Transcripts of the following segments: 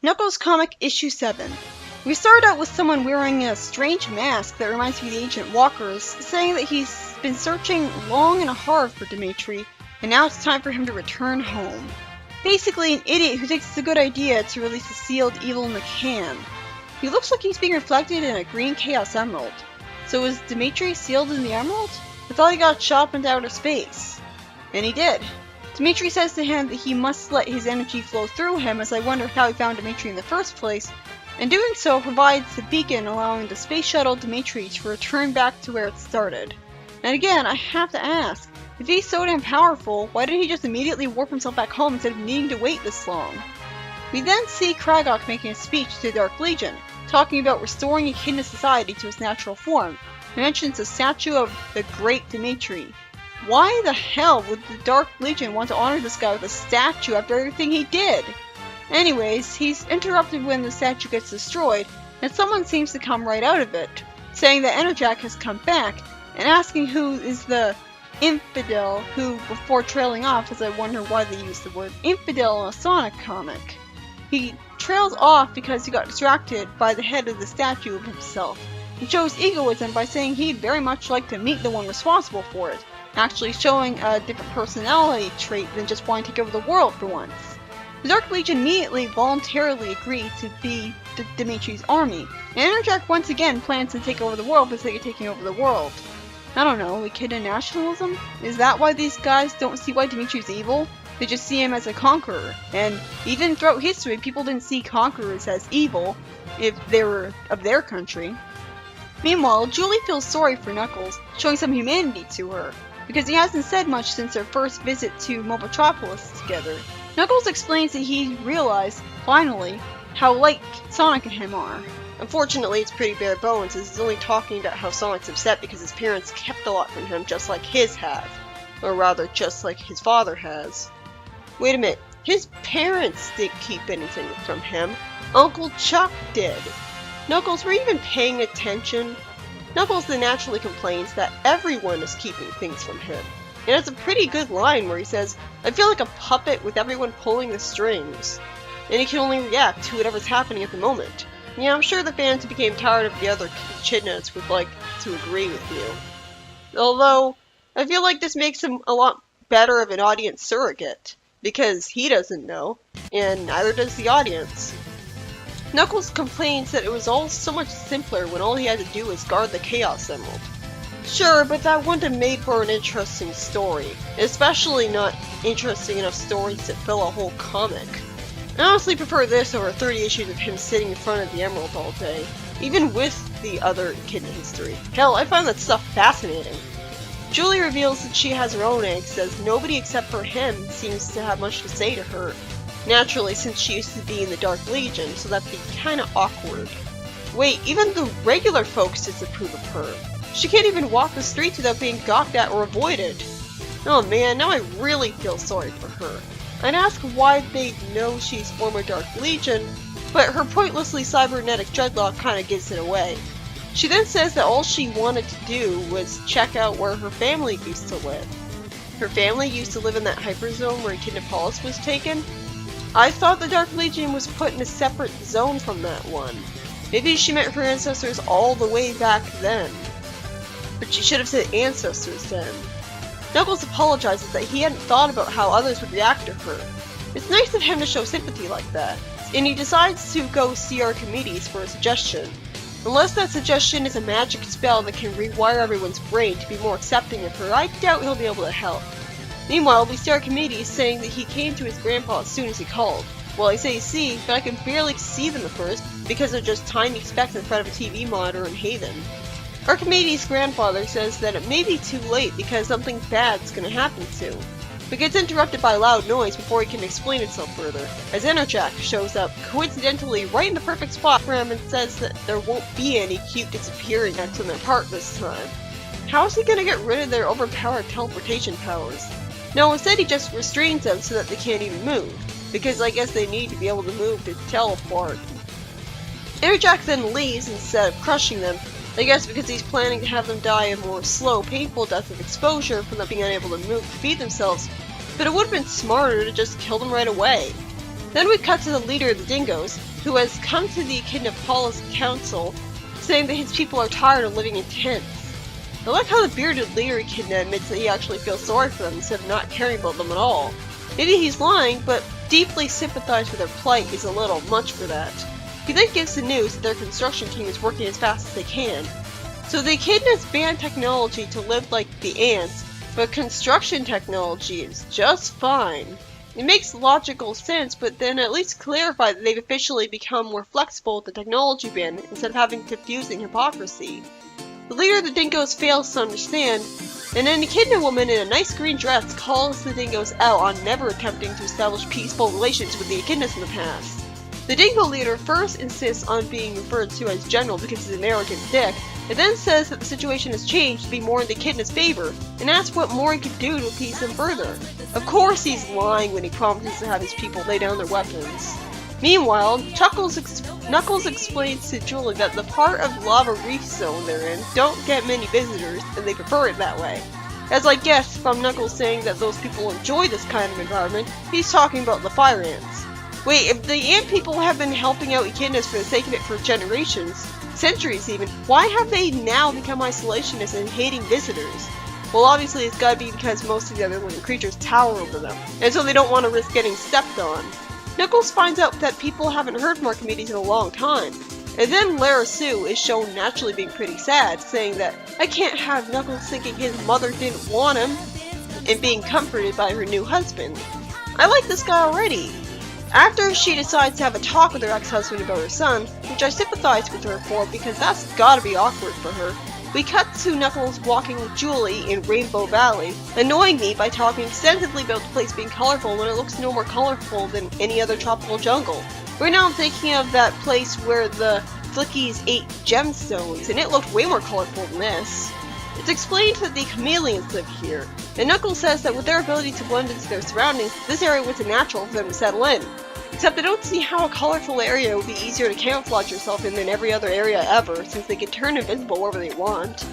Knuckles Comic Issue 7. We start out with someone wearing a strange mask that reminds me of the Ancient Walkers, saying that he's been searching long and hard for Dimitri, and now it's time for him to return home. Basically, an idiot who thinks it's a good idea to release a sealed evil in the can. He looks like he's being reflected in a green Chaos Emerald. So is Dimitri sealed in the Emerald? I thought he got shot into outer space. And he did. Dimitri says to him that he must let his energy flow through him, as I wonder how he found Dimitri in the first place, and doing so provides the beacon allowing the space shuttle Dimitri to return back to where it started. And again, I have to ask, if he's so damn powerful, why didn't he just immediately warp himself back home instead of needing to wait this long? We then see Kragok making a speech to the Dark Legion, talking about restoring Echidna society to its natural form. He mentions a statue of the Great Dimitri. Why the hell would the Dark Legion want to honor this guy with a statue after everything he did? Anyways, he's interrupted when the statue gets destroyed, and someone seems to come right out of it, saying that Enerjack has come back, and asking who is the infidel who, before trailing off, as I wonder why they use the word infidel in a Sonic comic. He trails off because he got distracted by the head of the statue of himself. He shows egoism by saying he'd very much like to meet the one responsible for it, actually showing a different personality trait than just wanting to take over the world for once. The Dark Legion immediately voluntarily agreed to be Dimitri's army, and Enerjack once again plans to take over the world for the sake of taking over the world. I don't know, Echidna nationalism? Is that why these guys don't see why Dimitri's evil? They just see him as a conqueror, and even throughout history people didn't see conquerors as evil if they were of their country. Meanwhile, Julie feels sorry for Knuckles, showing some humanity to her, because he hasn't said much since their first visit to Mobotropolis together. Knuckles explains that he realized, finally, how like Sonic and him are. Unfortunately, it's pretty bare bones, as he's only talking about how Sonic's upset because his parents kept a lot from him just like his have. Or rather, just like his father has. Wait a minute, his parents didn't keep anything from him. Uncle Chuck did. Knuckles, were you even paying attention? Knuckles then naturally complains that everyone is keeping things from him. And it's a pretty good line where he says, "I feel like a puppet with everyone pulling the strings." And he can only react to whatever's happening at the moment. Yeah, I'm sure the fans who became tired of the other Echidnas would like to agree with you. Although, I feel like this makes him a lot better of an audience surrogate, because he doesn't know, and neither does the audience. Knuckles complains that it was all so much simpler when all he had to do was guard the Chaos Emerald. Sure, but that wouldn't have made for an interesting story, especially not interesting enough stories to fill a whole comic. I honestly prefer this over 30 issues of him sitting in front of the Emerald all day, even with the other Echidna history. Hell, I find that stuff fascinating. Julie reveals that she has her own eggs, as nobody except for him seems to have much to say to her. Naturally, since she used to be in the Dark Legion, so that'd be kinda awkward. Wait, even the regular folks disapprove of her. She can't even walk the streets without being gawked at or avoided. Oh man, now I really feel sorry for her. I'd ask why they know she's former Dark Legion, but her pointlessly cybernetic dreadlock kinda gives it away. She then says that all she wanted to do was check out where her family used to live. Her family used to live in that hyperzone where Echidnapolis was taken? I thought the Dark Legion was put in a separate zone from that one. Maybe she meant her ancestors all the way back then. But she should have said ancestors then. Knuckles apologizes that he hadn't thought about how others would react to her. It's nice of him to show sympathy like that, and he decides to go see Archimedes for a suggestion. Unless that suggestion is a magic spell that can rewire everyone's brain to be more accepting of her, I doubt he'll be able to help. Meanwhile, we see Archimedes saying that he came to his grandpa as soon as he called. Well, I say see, but I can barely see them at first because they're just tiny specks in front of a TV monitor in Haven. Archimedes' grandfather says that it may be too late because something bad's gonna happen soon, but gets interrupted by loud noise before he can explain himself further, as Enerjack shows up, coincidentally right in the perfect spot for him, and says that there won't be any cute disappearing acts on their part this time. How is he gonna get rid of their overpowered teleportation powers? No, instead he just restrains them so that they can't even move, because I guess they need to be able to move to teleport. Enerjack then leaves instead of crushing them, I guess because he's planning to have them die a more slow, painful death of exposure from not being unable to move to feed themselves, but it would have been smarter to just kill them right away. Then we cut to the leader of the Dingoes, who has come to the Echidna Paulus Council, saying that his people are tired of living in tents. I like how the bearded leader Echidna admits that he actually feels sorry for them instead of not caring about them at all. Maybe he's lying, but deeply sympathize with their plight is a little much for that. He then gives the news that their construction team is working as fast as they can. So the Echidnas ban technology to live like the ants, but construction technology is just fine. It makes logical sense, but then at least clarify that they've officially become more flexible with the technology ban instead of having confusing hypocrisy. The leader of the Dingoes fails to understand, and an Echidna woman in a nice green dress calls the Dingoes out on never attempting to establish peaceful relations with the Echidnas in the past. The Dingo leader first insists on being referred to as General because he's an arrogant dick, and then says that the situation has changed to be more in the Echidna's favor, and asks what more he could do to appease them further. Of course he's lying when he promises to have his people lay down their weapons. Meanwhile, Knuckles explains to Julie that the part of Lava Reef Zone they're in don't get many visitors, and they prefer it that way. As I guess from Knuckles saying that those people enjoy this kind of environment, he's talking about the fire ants. Wait, if the ant people have been helping out Echidnas for the sake of it for generations, centuries even, why have they now become isolationists and hating visitors? Well, obviously it's gotta be because most of the other living creatures tower over them, and so they don't want to risk getting stepped on. Knuckles finds out that people haven't heard from our communities in a long time, and then Lara Sue is shown naturally being pretty sad, saying that I can't have Knuckles thinking his mother didn't want him, and being comforted by her new husband. I like this guy already. After she decides to have a talk with her ex-husband about her son, which I sympathize with her for because that's gotta be awkward for her, we cut to Knuckles walking with Julie in Rainbow Valley, annoying me by talking extensively about the place being colorful when it looks no more colorful than any other tropical jungle. Right now I'm thinking of that place where the Flickies ate gemstones, and it looked way more colorful than this. It's explained that the chameleons live here, and Knuckles says that with their ability to blend into their surroundings, this area was a natural for them to settle in. Except I don't see how a colorful area would be easier to camouflage yourself in than every other area ever, since they can turn invisible wherever they want.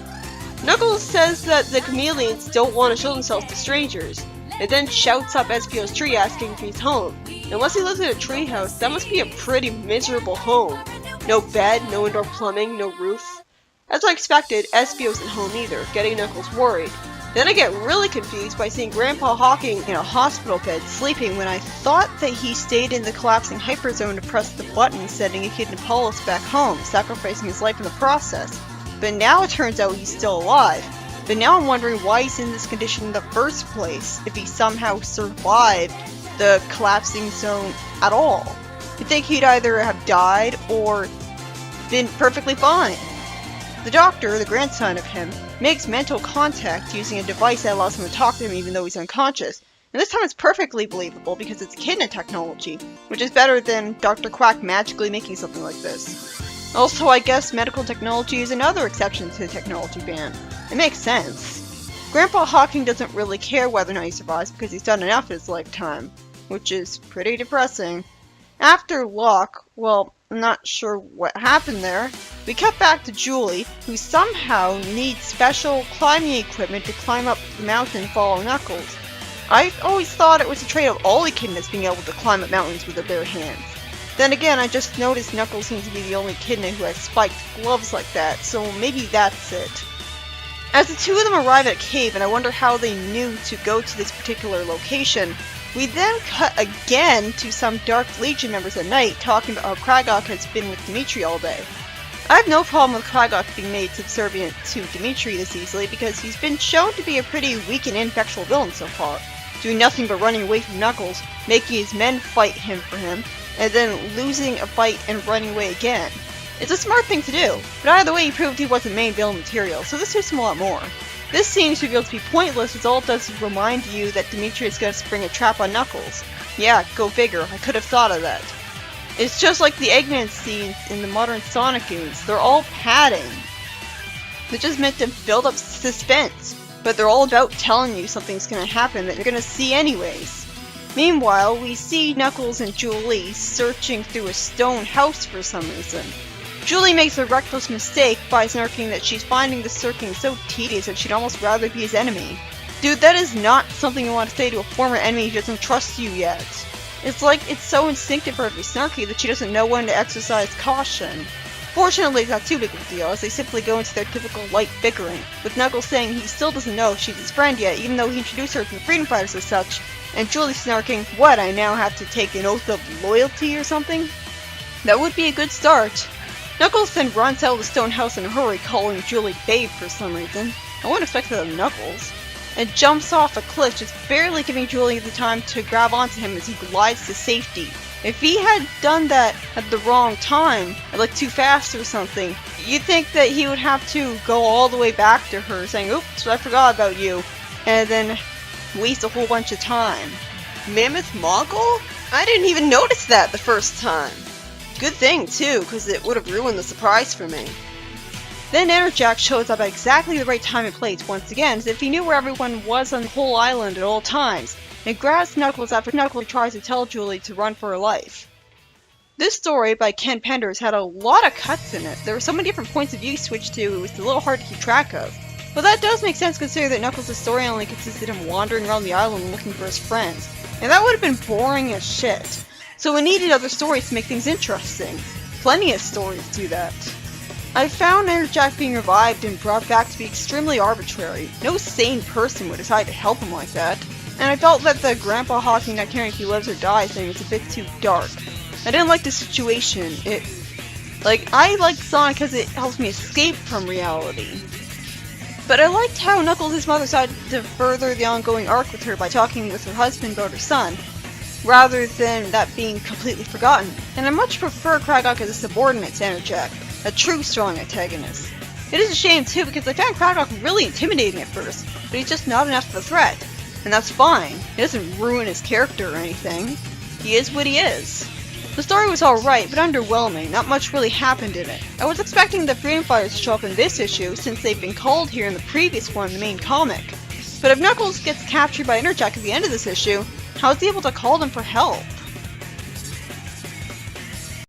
Knuckles says that the chameleons don't want to show themselves to strangers, and then shouts up Espio's tree asking if he's home. Unless he lives in a treehouse, that must be a pretty miserable home. No bed, no indoor plumbing, no roof. As I expected, Espio isn't home either, getting Knuckles worried. Then I get really confused by seeing Grandpa Hawking in a hospital bed sleeping when I thought that he stayed in the collapsing hyperzone to press the button sending Echidna Paulus back home, sacrificing his life in the process. But now it turns out he's still alive. But now I'm wondering why he's in this condition in the first place, if he somehow survived the collapsing zone at all. You'd think he'd either have died or been perfectly fine. The doctor, the grandson of him, makes mental contact using a device that allows him to talk to him even though he's unconscious. And this time it's perfectly believable because it's Echidna technology, which is better than Dr. Quack magically making something like this. Also, I guess medical technology is another exception to the technology ban. It makes sense. Grandpa Hawking doesn't really care whether or not he survives because he's done enough in his lifetime, which is pretty depressing. After Locke, well, I'm not sure what happened there. We cut back to Julie, who somehow needs special climbing equipment to climb up the mountain and follow Knuckles. I always thought it was a trait of all echidnas being able to climb up mountains with their bare hands. Then again, I just noticed Knuckles seems to be the only echidna who has spiked gloves like that, so maybe that's it. As the two of them arrive at a cave, and I wonder how they knew to go to this particular location, we then cut again to some Dark Legion members at night talking about how Kragok has been with Dimitri all day. I have no problem with Kragok being made subservient to Dimitri this easily because he's been shown to be a pretty weak and ineffectual villain so far, doing nothing but running away from Knuckles, making his men fight him for him, and then losing a fight and running away again. It's a smart thing to do, but either way he proved he wasn't main villain material, so this suits him a lot more. This scene is revealed to be pointless as all it does is remind you that Dimitri is going to spring a trap on Knuckles. Yeah, go figure, I could have thought of that. It's just like the Eggman scenes in the modern Sonic games, they're all padding. They're just meant to build up suspense, but they're all about telling you something's going to happen that you're going to see anyways. Meanwhile, we see Knuckles and Julie searching through a stone house for some reason. Julie makes a reckless mistake by snarking that she's finding the searching so tedious that she'd almost rather be his enemy. Dude, that is not something you want to say to a former enemy who doesn't trust you yet. It's like it's so instinctive for her to be snarky that she doesn't know when to exercise caution. Fortunately, it's not too big of a deal, as they simply go into their typical light bickering, with Knuckles saying he still doesn't know if she's his friend yet, even though he introduced her to the Freedom Fighters as such, and Julie snarking, "What, I now have to take an oath of loyalty or something?" That would be a good start. Knuckles then runs out of the stone house in a hurry, calling Julie babe for some reason. I wouldn't expect that of Knuckles. And jumps off a cliff, just barely giving Julie the time to grab onto him as he glides to safety. If he had done that at the wrong time, or like too fast or something, you'd think that he would have to go all the way back to her saying, "Oops, I forgot about you," and then waste a whole bunch of time. Mammoth Mongol? I didn't even notice that the first time. Good thing, too, because it would have ruined the surprise for me. Then Enerjack shows up at exactly the right time and place once again, as if he knew where everyone was on the whole island at all times, and grabs Knuckles after Knuckles tries to tell Julie to run for her life. This story by Ken Penders had a lot of cuts in it. There were so many different points of view switched to, it was a little hard to keep track of. But that does make sense considering that Knuckles' story only consisted of him wandering around the island looking for his friends, and that would have been boring as shit. So we needed other stories to make things interesting. Plenty of stories do that. I found Enerjack being revived and brought back to be extremely arbitrary. No sane person would decide to help him like that. And I felt that the Grandpa Hawking not caring if he lives or dies thing was a bit too dark. I didn't like the situation. I like Sonic because it helps me escape from reality. But I liked how Knuckles' mother decided to further the ongoing arc with her by talking with her husband about her son, rather than that being completely forgotten. And I much prefer Kragok as a subordinate to Enerjack, a true strong antagonist. It is a shame too because I found Kragok really intimidating at first, but he's just not enough of a threat. And that's fine. It doesn't ruin his character or anything. He is what he is. The story was alright, but underwhelming. Not much really happened in it. I was expecting the Freedom Fighters to show up in this issue since they've been called here in the previous one, the main comic. But if Knuckles gets captured by Enerjack at the end of this issue, how is he able to call them for help?